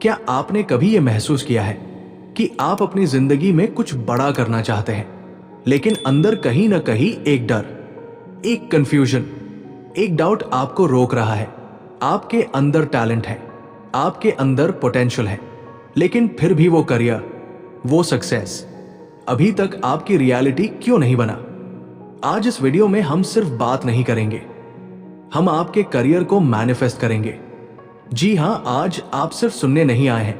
क्या आपने कभी यह महसूस किया है कि आप अपनी जिंदगी में कुछ बड़ा करना चाहते हैं, लेकिन अंदर कहीं ना कहीं एक डर, एक कंफ्यूजन, एक डाउट आपको रोक रहा है? आपके अंदर टैलेंट है, आपके अंदर पोटेंशियल है, लेकिन फिर भी वो करियर, वो सक्सेस अभी तक आपकी रियलिटी क्यों नहीं बना? आज इस वीडियो में हम सिर्फ बात नहीं करेंगे, हम आपके करियर को मैनिफेस्ट करेंगे। जी हां, आज आप सिर्फ सुनने नहीं आए हैं,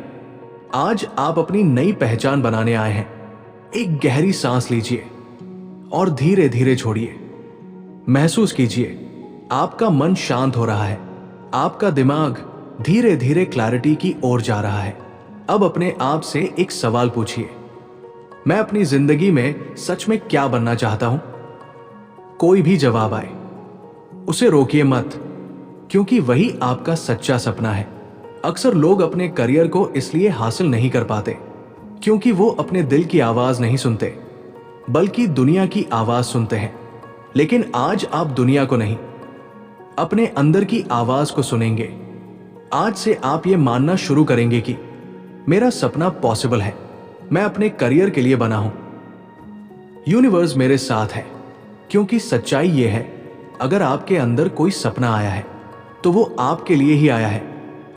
आज आप अपनी नई पहचान बनाने आए हैं। एक गहरी सांस लीजिए और धीरे धीरे छोड़िए। महसूस कीजिए आपका मन शांत हो रहा है, आपका दिमाग धीरे धीरे क्लैरिटी की ओर जा रहा है। अब अपने आप से एक सवाल पूछिए, मैं अपनी जिंदगी में सच में क्या बनना चाहता हूं? कोई भी जवाब आए, उसे रोकिए मत, क्योंकि वही आपका सच्चा सपना है। अक्सर लोग अपने करियर को इसलिए हासिल नहीं कर पाते क्योंकि वो अपने दिल की आवाज नहीं सुनते, बल्कि दुनिया की आवाज सुनते हैं। लेकिन आज आप दुनिया को नहीं, अपने अंदर की आवाज को सुनेंगे। आज से आप ये मानना शुरू करेंगे कि मेरा सपना पॉसिबल है, मैं अपने करियर के लिए बना हूं। यूनिवर्स मेरे साथ है, क्योंकि सच्चाई ये है, अगर आपके अंदर कोई सपना आया है तो वो आपके लिए ही आया है।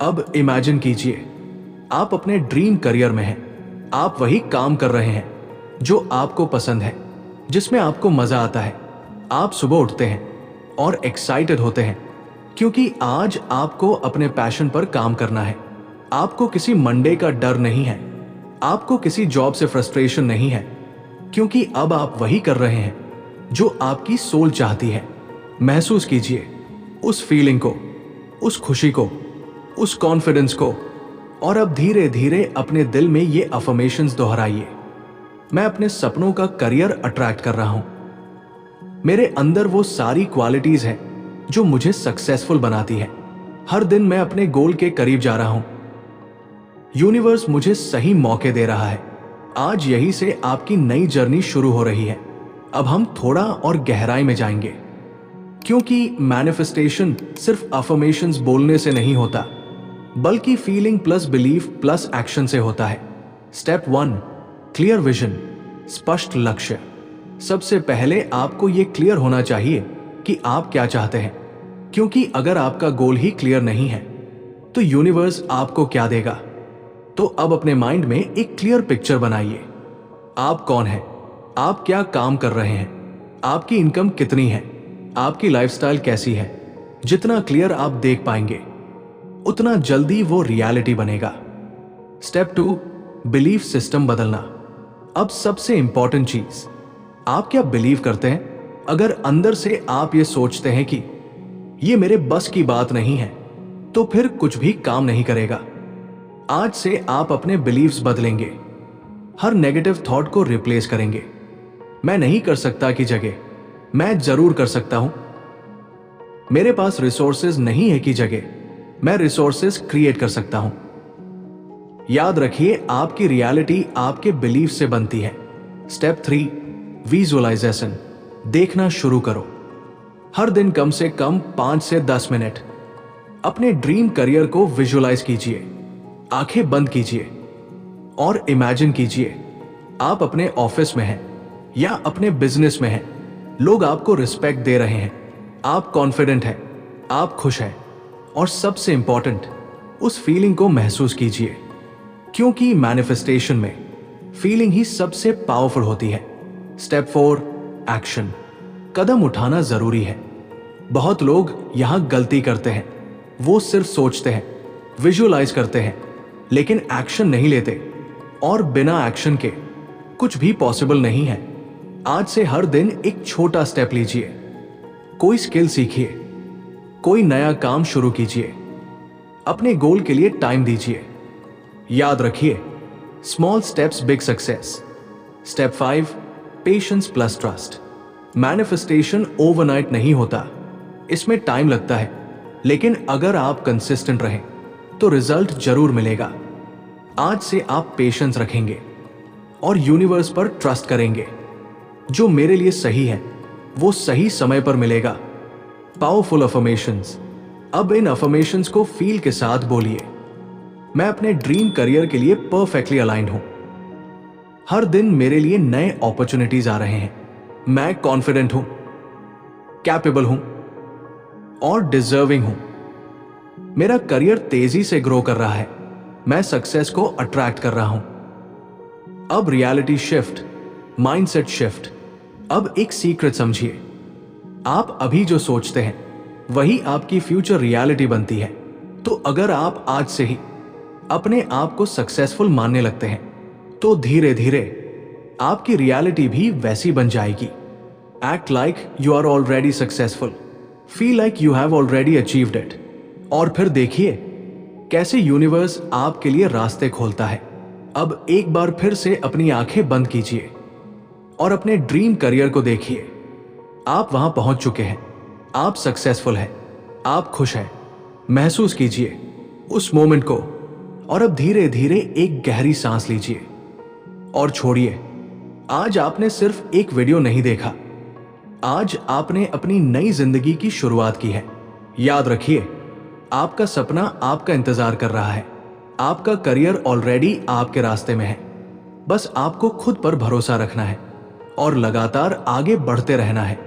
अब इमेजिन कीजिए आप अपने ड्रीम करियर में हैं, आप वही काम कर रहे हैं जो आपको पसंद है, जिसमें आपको मजा आता है। आप सुबह उठते हैं और एक्साइटेड होते हैं क्योंकि आज आपको अपने पैशन पर काम करना है। आपको किसी मंडे का डर नहीं है, आपको किसी जॉब से फ्रस्ट्रेशन नहीं है, क्योंकि अब आप वही कर रहे हैं जो आपकी सोल चाहती है। महसूस कीजिए उस फीलिंग को, उस खुशी को, उस कॉन्फिडेंस को, और अब धीरे धीरे अपने दिल में ये अफर्मेशंस दोहराइए। मैं अपने सपनों का करियर अट्रैक्ट कर रहा हूं। मेरे अंदर वो सारी क्वालिटीज हैं जो मुझे सक्सेसफुल बनाती है। हर दिन मैं अपने गोल के करीब जा रहा हूं। यूनिवर्स मुझे सही मौके दे रहा है। आज यही से आपकी नई जर्नी शुरू हो रही है। अब हम थोड़ा और गहराई में जाएंगे, क्योंकि मैनिफेस्टेशन सिर्फ अफर्मेशंस बोलने से नहीं होता, बल्कि feeling plus belief plus action से होता है। स्टेप 1, क्लियर विजन, स्पष्ट लक्ष्य। सबसे पहले आपको यह क्लियर होना चाहिए कि आप क्या चाहते हैं, क्योंकि अगर आपका गोल ही क्लियर नहीं है तो यूनिवर्स आपको क्या देगा? तो अब अपने माइंड में एक क्लियर पिक्चर बनाइए। आप कौन हैं? आप क्या काम कर रहे हैं? आपकी इनकम कितनी है? आपकी लाइफस्टाइल कैसी है? जितना क्लियर आप देख पाएंगे, उतना जल्दी वो रियलिटी बनेगा। स्टेप 2, बिलीफ सिस्टम बदलना। अब सबसे इंपॉर्टेंट चीज, आप क्या बिलीव करते हैं? अगर अंदर से आप ये सोचते हैं कि ये मेरे बस की बात नहीं है, तो फिर कुछ भी काम नहीं करेगा। आज से आप अपने बिलीव्स बदलेंगे। हर नेगेटिव थॉट को रिप्लेस करेंगे। मैं नहीं कर सकता की जगह मैं जरूर कर सकता हूं। मेरे पास रिसोर्सेज नहीं है की जगह मैं रिसोर्सेज क्रिएट कर सकता हूं। याद रखिए, आपकी रियलिटी आपके बिलीफ से बनती है। Step 3, visualisation. देखना शुरू करो। हर दिन कम से कम 5 से 10 मिनट अपने ड्रीम करियर को विजुअलाइज कीजिए। आंखें बंद कीजिए और इमेजिन कीजिए आप अपने ऑफिस में हैं या अपने बिजनेस में हैं। लोग आपको रिस्पेक्ट दे रहे हैं, आप कॉन्फिडेंट हैं, आप खुश हैं, और सबसे इंपॉर्टेंट, उस फीलिंग को महसूस कीजिए, क्योंकि मैनिफेस्टेशन में फीलिंग ही सबसे पावरफुल होती है। Step 4, action. कदम उठाना जरूरी है। बहुत लोग यहां गलती करते हैं, वो सिर्फ सोचते हैं, विजुअलाइज करते हैं, लेकिन एक्शन नहीं लेते, और बिना एक्शन के कुछ भी पॉसिबल नहीं है। आज से हर दिन एक छोटा स्टेप लीजिए। कोई स्किल सीखिए, कोई नया काम शुरू कीजिए, अपने गोल के लिए टाइम दीजिए। याद रखिए, small steps big success. Step 5, patience plus trust. Manifestation overnight नहीं होता, इसमें टाइम लगता है, लेकिन अगर आप कंसिस्टेंट रहें तो रिजल्ट जरूर मिलेगा। आज से आप पेशेंस रखेंगे और यूनिवर्स पर ट्रस्ट करेंगे। जो मेरे लिए सही है वो सही समय पर मिलेगा। Powerful affirmations. अब इन अफर्मेशंस को फील के साथ बोलिए। मैं अपने ड्रीम करियर के लिए परफेक्टली अलाइंड हूं। हर दिन मेरे लिए नए अपॉर्चुनिटीज आ रहे हैं। मैं कॉन्फिडेंट हूं, कैपेबल हूं और डिजर्विंग हूं। मेरा करियर तेजी से ग्रो कर रहा है। मैं सक्सेस को अट्रैक्ट कर रहा हूं। अब रियलिटी शिफ्ट, माइंडसेट शिफ्ट। अब एक सीक्रेट समझिए, आप अभी जो सोचते हैं वही आपकी फ्यूचर रियलिटी बनती है। तो अगर आप आज से ही अपने आप को सक्सेसफुल मानने लगते हैं तो धीरे धीरे आपकी रियलिटी भी वैसी बन जाएगी। Act like you are already successful, feel like you have already achieved it, और फिर देखिए कैसे यूनिवर्स आपके लिए रास्ते खोलता है। अब एक बार फिर से अपनी आंखें बंद कीजिए और अपने ड्रीम करियर को देखिए। आप वहां पहुंच चुके हैं, आप सक्सेसफुल हैं, आप खुश हैं। महसूस कीजिए उस मोमेंट को और अब धीरे धीरे एक गहरी सांस लीजिए और छोड़िए। आज आपने सिर्फ एक वीडियो नहीं देखा, आज आपने अपनी नई जिंदगी की शुरुआत की है। याद रखिए, आपका सपना आपका इंतजार कर रहा है। आपका करियर ऑलरेडी आपके रास्ते में है। बस आपको खुद पर भरोसा रखना है और लगातार आगे बढ़ते रहना है।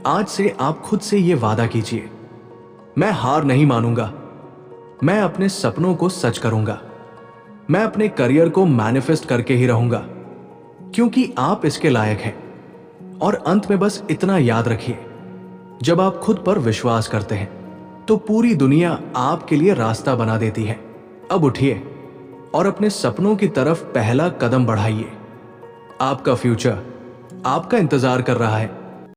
आज से आप खुद से यह वादा कीजिए, मैं हार नहीं मानूंगा, मैं अपने सपनों को सच करूंगा, मैं अपने करियर को मैनिफेस्ट करके ही रहूंगा, क्योंकि आप इसके लायक हैं। और अंत में बस इतना याद रखिए, जब आप खुद पर विश्वास करते हैं तो पूरी दुनिया आपके लिए रास्ता बना देती है। अब उठिए और अपने सपनों की तरफ पहला कदम बढ़ाइए। आपका फ्यूचर आपका इंतजार कर रहा है।